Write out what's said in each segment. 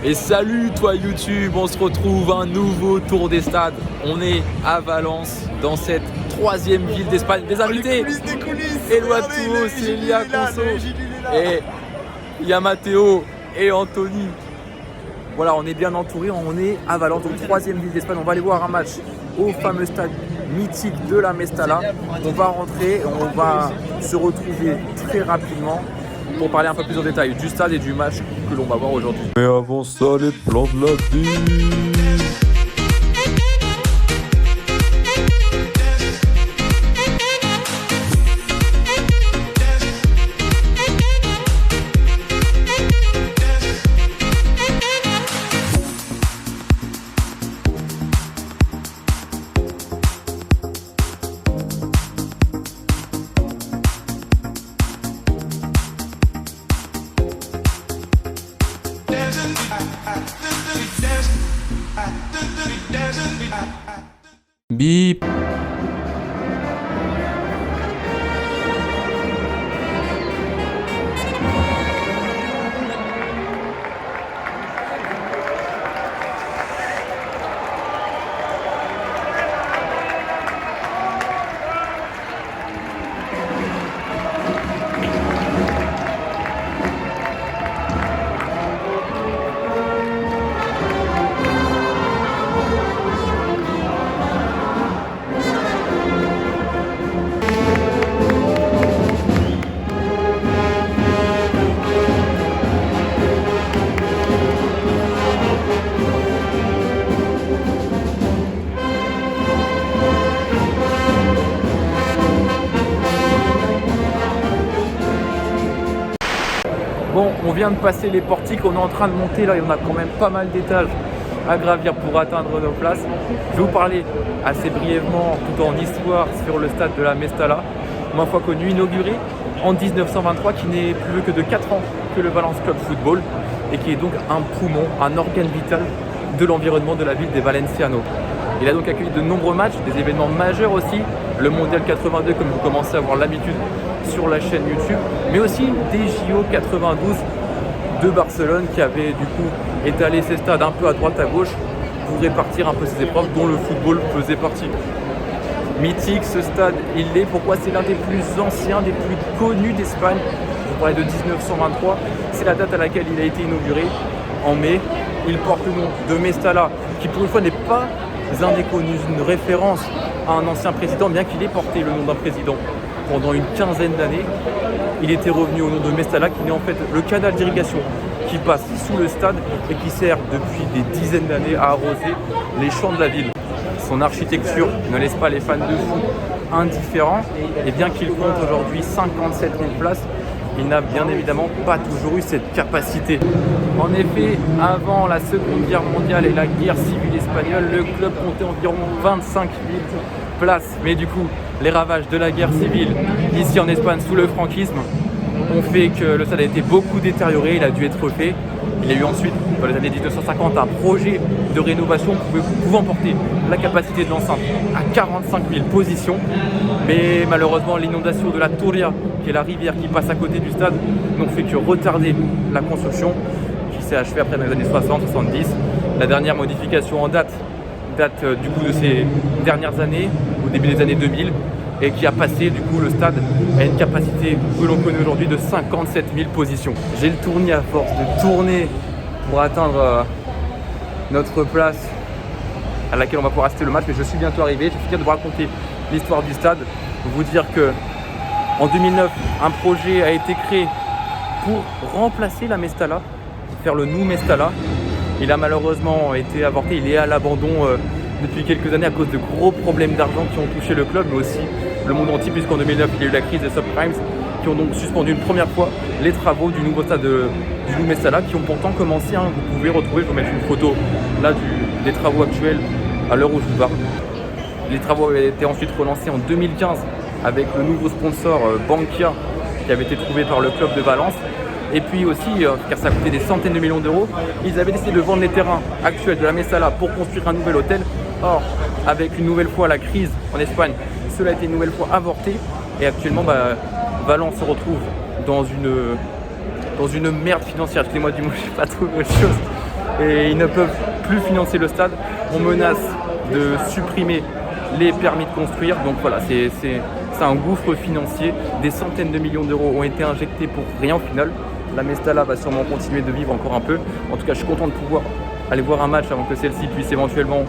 Et salut toi YouTube, on se retrouve un nouveau tour des stades. On est à Valence dans cette troisième ville d'Espagne. Des invités, des coulisses. Éloi Touot, Célia Conso et il y a Matteo et Anthony. Voilà, on est bien entouré, on est à Valence, donc troisième ville d'Espagne. On va aller voir un match au fameux stade mythique de la Mestalla. On va rentrer, on va se retrouver très rapidement pour parler un peu plus en détail du stade et du match que l'on va voir aujourd'hui. Mais avant ça, les plans de la vie. Bip. Bon, on vient de passer les portiques, on est en train de monter, là il y en a quand même pas mal d'étages à gravir pour atteindre nos places. Je vais vous parler assez brièvement, tout en histoire, sur le stade de la Mestalla, ma foi connu, inauguré en 1923, qui n'est plus vieux que de 4 ans que le Valence Club Football, et qui est donc un poumon, un organe vital de l'environnement de la ville des Valencianos. Il a donc accueilli de nombreux matchs, des événements majeurs aussi, le Mondial 82 comme vous commencez à avoir l'habitude sur la chaîne YouTube, mais aussi des JO 92 de Barcelone qui avait du coup étalé ses stades un peu à droite à gauche pour répartir un peu ses épreuves dont le football faisait partie. Mythique ce stade, il l'est, pourquoi c'est l'un des plus anciens, des plus connus d'Espagne. Je parlais de 1923, c'est la date à laquelle il a été inauguré en mai. Il porte le nom de Mestalla, qui pour une fois n'est pas un inconnu, une référence à un ancien président, bien qu'il ait porté le nom d'un président pendant une quinzaine d'années. Il était revenu au nom de Mestalla, qui est en fait le canal d'irrigation qui passe sous le stade et qui sert depuis des dizaines d'années à arroser les champs de la ville. Son architecture ne laisse pas les fans de foot indifférents, et bien qu'il compte aujourd'hui 57 000 places, il n'a bien évidemment pas toujours eu cette capacité. En effet, avant la Seconde Guerre mondiale et la guerre civile espagnole, le club comptait environ 25 000 places. Mais du coup, les ravages de la guerre civile ici en Espagne sous le franquisme ont fait que le stade a été beaucoup détérioré, il a dû être refait. Il y a eu ensuite, dans les années 1950, un projet de rénovation pouvant porter la capacité de l'enceinte à 45 000 positions. Mais malheureusement, l'inondation de la Turia, qui est la rivière qui passe à côté du stade, n'ont fait que retarder la construction, qui s'est achevée après dans les années 60-70. La dernière modification en date du coup de ces dernières années, au début des années 2000, et qui a passé du coup le stade à une capacité que l'on connaît aujourd'hui de 57 000 positions. J'ai le tournis à force de tourner pour atteindre notre place à laquelle on va pouvoir assister le match, mais je suis bientôt arrivé. Je suis fier de vous raconter l'histoire du stade, vous dire que en 2009, un projet a été créé pour remplacer la Mestalla, faire le Nou Mestalla. Il a malheureusement été avorté, il est à l'abandon depuis quelques années à cause de gros problèmes d'argent qui ont touché le club, mais aussi le monde entier, puisqu'en 2009 il y a eu la crise des subprimes qui ont donc suspendu une première fois les travaux du nouveau stade du Nou Mestalla, qui ont pourtant commencé. Vous pouvez retrouver, je vais vous mettre une photo là des travaux actuels à l'heure où je vous parle. Les travaux avaient été ensuite relancés en 2015 avec le nouveau sponsor Bankia qui avait été trouvé par le club de Valence. Et puis aussi, car ça a coûté des centaines de millions d'euros, ils avaient décidé de vendre les terrains actuels de la Mestalla pour construire un nouvel hôtel. Or, avec une nouvelle fois la crise en Espagne, cela a été une nouvelle fois avorté. Et actuellement, Valence se retrouve dans une merde financière. Excusez-moi du mot, je n'ai pas trouvé autre chose. et ils ne peuvent plus financer le stade. On menace de supprimer les permis de construire. Donc voilà, c'est un gouffre financier. Des centaines de millions d'euros ont été injectés pour rien au final. La Mestalla va sûrement continuer de vivre encore un peu. En tout cas, je suis content de pouvoir aller voir un match avant que celle-ci puisse éventuellement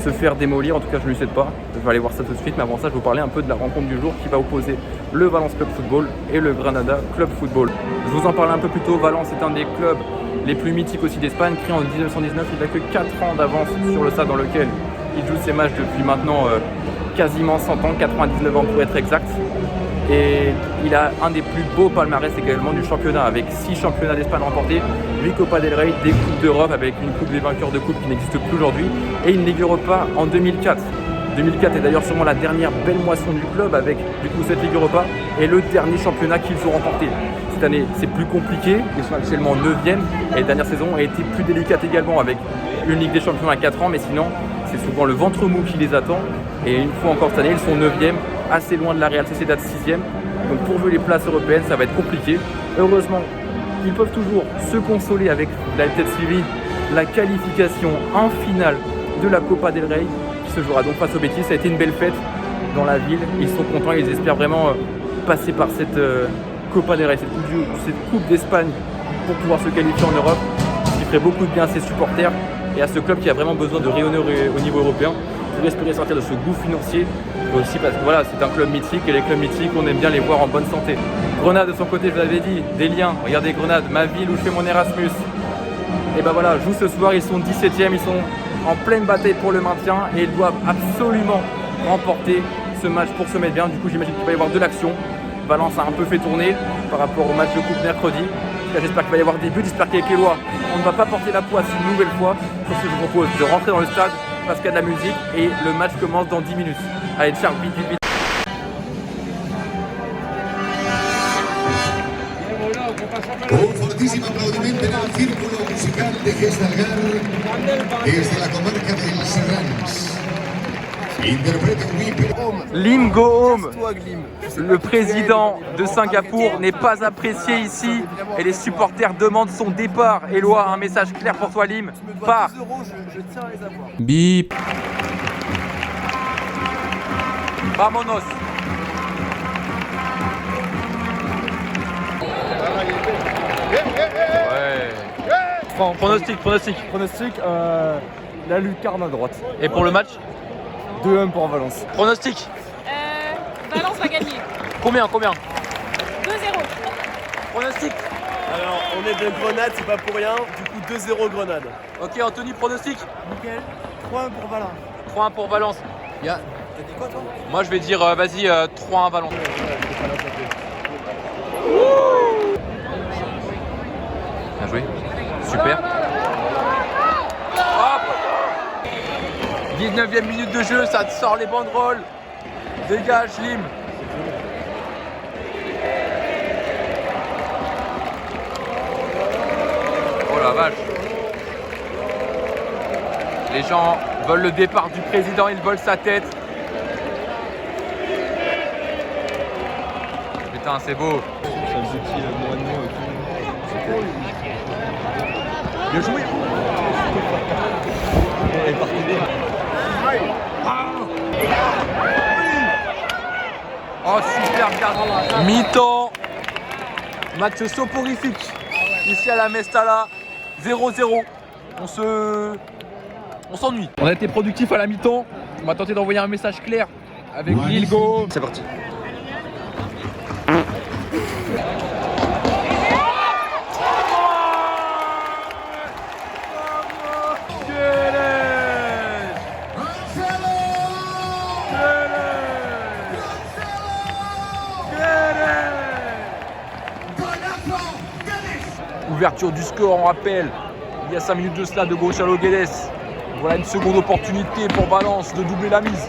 se faire démolir. En tout cas, je ne lui souhaite pas. Je vais aller voir ça tout de suite. Mais avant ça, je vais vous parler un peu de la rencontre du jour qui va opposer le Valence Club Football et le Granada Club Football. Je vous en parlais un peu plus tôt. Valence est un des clubs les plus mythiques aussi d'Espagne. Créé en 1919, il n'a que 4 ans d'avance sur le stade dans lequel il joue ses matchs depuis maintenant quasiment 100 ans, 99 ans pour être exact. Et il a un des plus beaux palmarès également du championnat, avec 6 championnats d'Espagne remportés, 8 Copa del Rey, des Coupes d'Europe avec une Coupe des vainqueurs de Coupe qui n'existe plus aujourd'hui, et une Ligue Europa en 2004. 2004 est d'ailleurs sûrement la dernière belle moisson du club avec du coup cette Ligue Europa et le dernier championnat qu'ils ont remporté. Cette année c'est plus compliqué, ils sont actuellement 9e et la dernière saison a été plus délicate également avec une Ligue des Champions à 4 ans, mais sinon c'est souvent le ventre mou qui les attend. Et une fois encore cette année, ils sont 9e, assez loin de la Real Sociedad 6e. Donc pour jouer les places européennes, ça va être compliqué. Heureusement, ils peuvent toujours se consoler avec, vous l'avez peut-être suivi, la qualification en finale de la Copa del Rey qui se jouera donc face au Betis. Ça a été une belle fête dans la ville. Ils sont contents, ils espèrent vraiment passer par cette Copa del Rey, cette Coupe d'Espagne pour pouvoir se qualifier en Europe. Ce qui ferait beaucoup de bien à ses supporters et à ce club qui a vraiment besoin de rayonner au niveau européen pour espérer sortir de ce gouffre financier, mais aussi parce que voilà, c'est un club mythique et les clubs mythiques, on aime bien les voir en bonne santé. Grenade de son côté, je vous l'avais dit, des liens, regardez Grenade, ma ville où je fais mon Erasmus. Et ben voilà, joue ce soir, ils sont 17e, ils sont en pleine bataille pour le maintien et ils doivent absolument remporter ce match pour se mettre bien. Du coup, j'imagine qu'il va y avoir de l'action. Valence a un peu fait tourner par rapport au match de coupe mercredi. J'espère qu'il va y avoir des buts, j'espère qu'avec les lois, on ne va pas porter la poisse une nouvelle fois. Sur ce, je vous propose de rentrer dans le stade parce qu'il y a de la musique et le match commence dans 10 minutes. Allez, Charles, vite, vite, vite. Un fortísimo aplaudimiento en el círculo musical de Gestalgar desde la comarca del Serrans. Interpreta Lim Go Home. Le président de Singapour n'est pas apprécié ici et les supporters demandent son départ. Éloi, un message clair pour toi, Lim. Pars. Bip. Vamonos. Ouais. Pronostic, la lucarne à droite. Et pour le match 2-1 pour Valence. Pronostic. Valence va gagner. Combien 2-0. Pronostic. Alors, on est de Grenade, c'est pas pour rien. Du coup, 2-0 Grenade. Ok, Anthony, pronostic. Nickel. 3-1 pour Valence. 3-1 pour Valence. T'as dit quoi toi? Moi, je vais dire, vas-y, 3-1 Valence. Bien joué. Super. Hop. 19e minute de jeu, ça te sort les banderoles. Dégage, Lim. Oh la vache. Les gens veulent le départ du président, ils veulent sa tête. Putain, c'est beau. Bien joué. Oh, super garde. Mi-temps. Match soporifique. Ici à la Mestalla. 0-0. On s'ennuie. On a été productif à la mi-temps. On va tenter d'envoyer un message clair avec Lille Go. C'est parti. Ouverture du score, on rappelle, il y a 5 minutes de cela de Gonçalo Guedes. Voilà une seconde opportunité pour Valence de doubler la mise.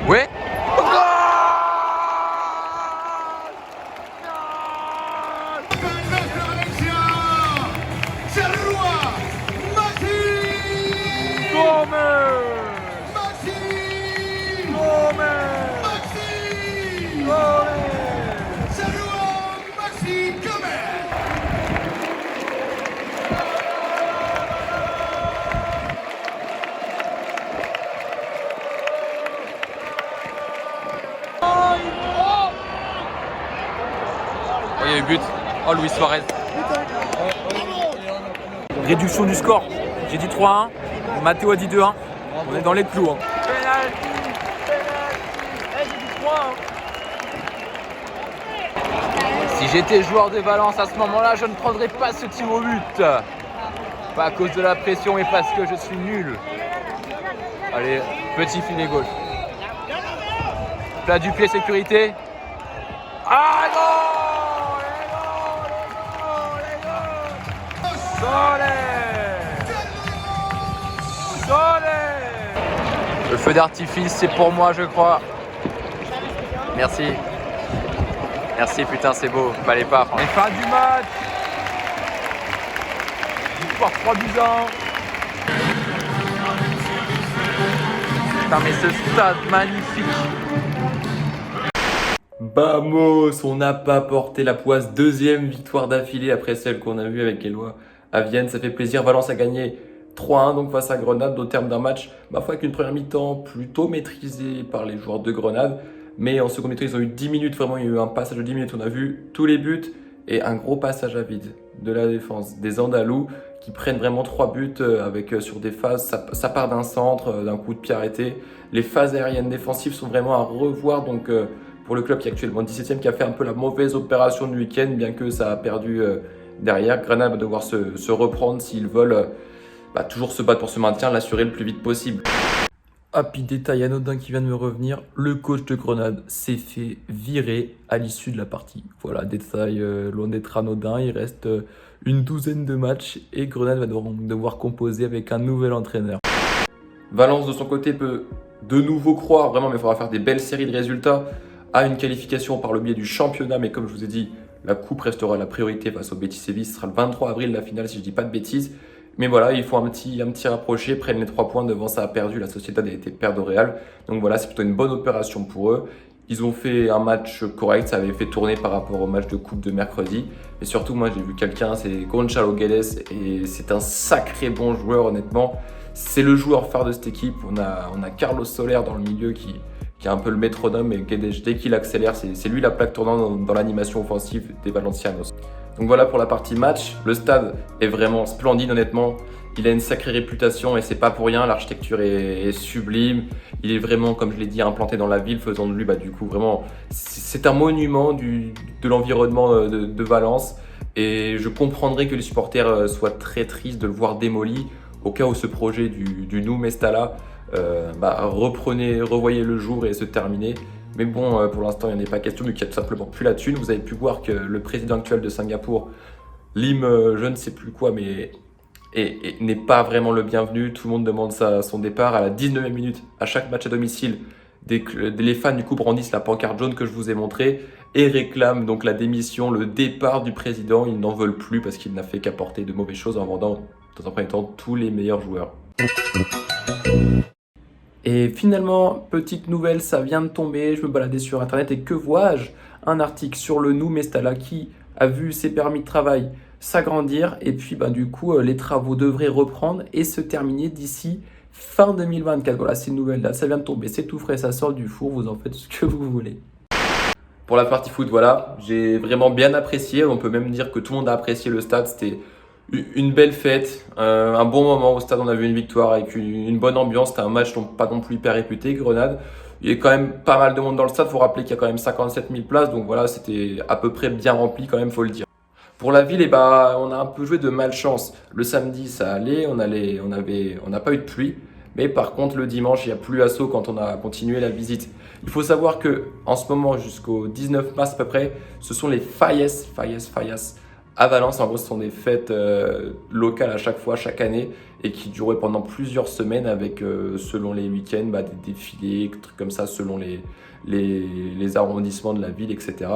Ouais. Oh, Luis Suarez. Réduction du score. J'ai dit 3-1. Mathéo a dit 2-1. On est dans les clous. Penalty. J'ai dit 3-1. Si j'étais joueur de Valence à ce moment-là, je ne prendrais pas ce tir au but. Pas à cause de la pression, mais parce que je suis nul. Allez, petit filet gauche. Plat du pied, sécurité. Ah non! Le feu d'artifice, c'est pour moi, je crois. Merci. Merci, putain, c'est beau. Fallait pas. Et fin du match. Victoire 3-1. Putain, mais ce stade magnifique. Vamos, on n'a pas porté la poisse. Deuxième victoire d'affilée après celle qu'on a vue avec Eloi à Vienne. Ça fait plaisir. Valence a gagné 3-1 donc face à Grenade au terme d'un match, ma foi, avec une première mi-temps plutôt maîtrisée par les joueurs de Grenade. Mais en seconde mi-temps, ils ont eu 10 minutes. Vraiment, il y a eu un passage de 10 minutes. On a vu tous les buts et un gros passage à vide de la défense des Andalous qui prennent vraiment 3 buts avec sur des phases. Ça part d'un centre, d'un coup de pied arrêté. Les phases aériennes défensives sont vraiment à revoir. Donc, pour le club qui est actuellement 17e, qui a fait un peu la mauvaise opération du week-end, bien que ça a perdu derrière. Grenade va devoir se reprendre s'ils veulent toujours se battre pour ce maintien, l'assurer le plus vite possible. Happy détail anodin qui vient de me revenir, le coach de Grenade s'est fait virer à l'issue de la partie. Voilà, détail loin d'être anodin, il reste une douzaine de matchs et Grenade va devoir composer avec un nouvel entraîneur. Valence de son côté peut de nouveau croire, vraiment, mais il faudra faire des belles séries de résultats, à une qualification par le biais du championnat, mais comme je vous ai dit, la coupe restera la priorité face au Betis Séville, ce sera le 23 avril la finale si je ne dis pas de bêtises. Mais voilà, il faut un petit rapproché, prennent les 3 points, devant ça a perdu, la Sociedad a été perdre au Real. Donc voilà, c'est plutôt une bonne opération pour eux. Ils ont fait un match correct, ça avait fait tourner par rapport au match de coupe de mercredi. Et surtout, moi j'ai vu quelqu'un, c'est Gonçalo Guedes, et c'est un sacré bon joueur honnêtement. C'est le joueur phare de cette équipe. On a Carlos Soler dans le milieu qui est un peu le métronome, et Guedes, dès qu'il accélère, c'est lui la plaque tournante dans l'animation offensive des Valencianos. Donc voilà pour la partie match. Le stade est vraiment splendide honnêtement. Il a une sacrée réputation et c'est pas pour rien. L'architecture est sublime. Il est vraiment, comme je l'ai dit, implanté dans la ville, faisant de lui du coup vraiment... C'est un monument de l'environnement de Valence. Et je comprendrais que les supporters soient très tristes de le voir démoli au cas où ce projet du Nou Mestalla revoyait le jour et se terminait. Mais bon, pour l'instant, il n'y en a pas question, vu qu'il n'y a tout simplement plus la thune. Vous avez pu voir que le président actuel de Singapour, Lim, je ne sais plus quoi, mais n'est pas vraiment le bienvenu. Tout le monde demande son départ. À la 19e minute, à chaque match à domicile, les fans du coup brandissent la pancarte jaune que je vous ai montrée et réclament donc la démission, le départ du président. Ils n'en veulent plus parce qu'il n'a fait qu'apporter de mauvaises choses en vendant, dans un premier temps, tous les meilleurs joueurs. Et finalement, petite nouvelle, ça vient de tomber, je me baladais sur internet et que vois-je? Un article sur le Nou Mestalla qui a vu ses permis de travail s'agrandir et puis du coup les travaux devraient reprendre et se terminer d'ici fin 2024. Voilà, c'est une nouvelle date, ça vient de tomber, c'est tout frais, ça sort du four, vous en faites ce que vous voulez. Pour la partie foot, voilà, j'ai vraiment bien apprécié, on peut même dire que tout le monde a apprécié le stade, c'était une belle fête, un bon moment au stade, on a vu une victoire avec une bonne ambiance, c'était un match pas non plus hyper réputé, Grenade. Il y a quand même pas mal de monde dans le stade, il faut rappeler qu'il y a quand même 57 000 places, donc voilà, c'était à peu près bien rempli quand même, faut le dire. Pour la ville, on a un peu joué de malchance. Le samedi, ça allait, on n'a pas eu de pluie, mais par contre le dimanche, il y a plu à saut quand on a continué la visite. Il faut savoir que en ce moment, jusqu'au 19 mars à peu près, ce sont les Fallas à Valence. En gros, ce sont des fêtes locales à chaque fois, chaque année, et qui duraient pendant plusieurs semaines avec, selon les week-ends, des défilés, trucs comme ça, selon les arrondissements de la ville, etc.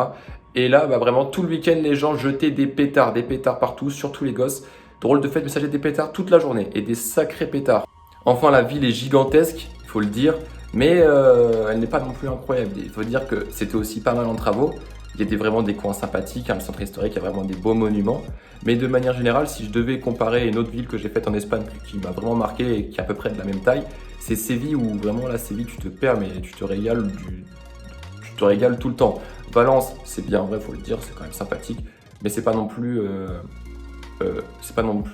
Et là, vraiment, tout le week-end, les gens jetaient des pétards partout, surtout les gosses. Drôle de fait, mais ça jette des pétards toute la journée, et des sacrés pétards. Enfin, la ville est gigantesque, il faut le dire, mais elle n'est pas non plus incroyable. Il faut dire que c'était aussi pas mal en travaux. Il y a vraiment des coins sympathiques, le centre historique, il y a vraiment des beaux monuments. Mais de manière générale, si je devais comparer une autre ville que j'ai faite en Espagne qui m'a vraiment marqué et qui est à peu près de la même taille, c'est Séville, où vraiment là, Séville, tu te perds, mais tu te régales tout le temps. Valence, c'est bien vrai, faut le dire, c'est quand même sympathique. mais c'est pas non plus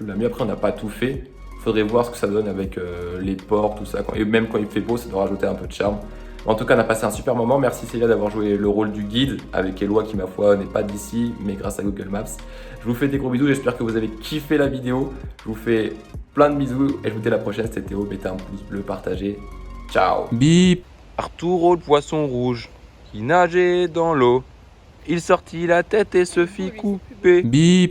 la mieux. Après, on n'a pas tout fait. Faudrait voir ce que ça donne avec les ports, tout ça. Et même quand il fait beau, ça doit rajouter un peu de charme. En tout cas, on a passé un super moment. Merci Célia d'avoir joué le rôle du guide avec Eloi qui, ma foi, n'est pas d'ici, mais grâce à Google Maps. Je vous fais des gros bisous. J'espère que vous avez kiffé la vidéo. Je vous fais plein de bisous et je vous dis à la prochaine. C'était Théo. Mettez un pouce bleu, partagez. Ciao. Bip. Arturo le poisson rouge qui nageait dans l'eau. Il sortit la tête et se fit couper. Bip.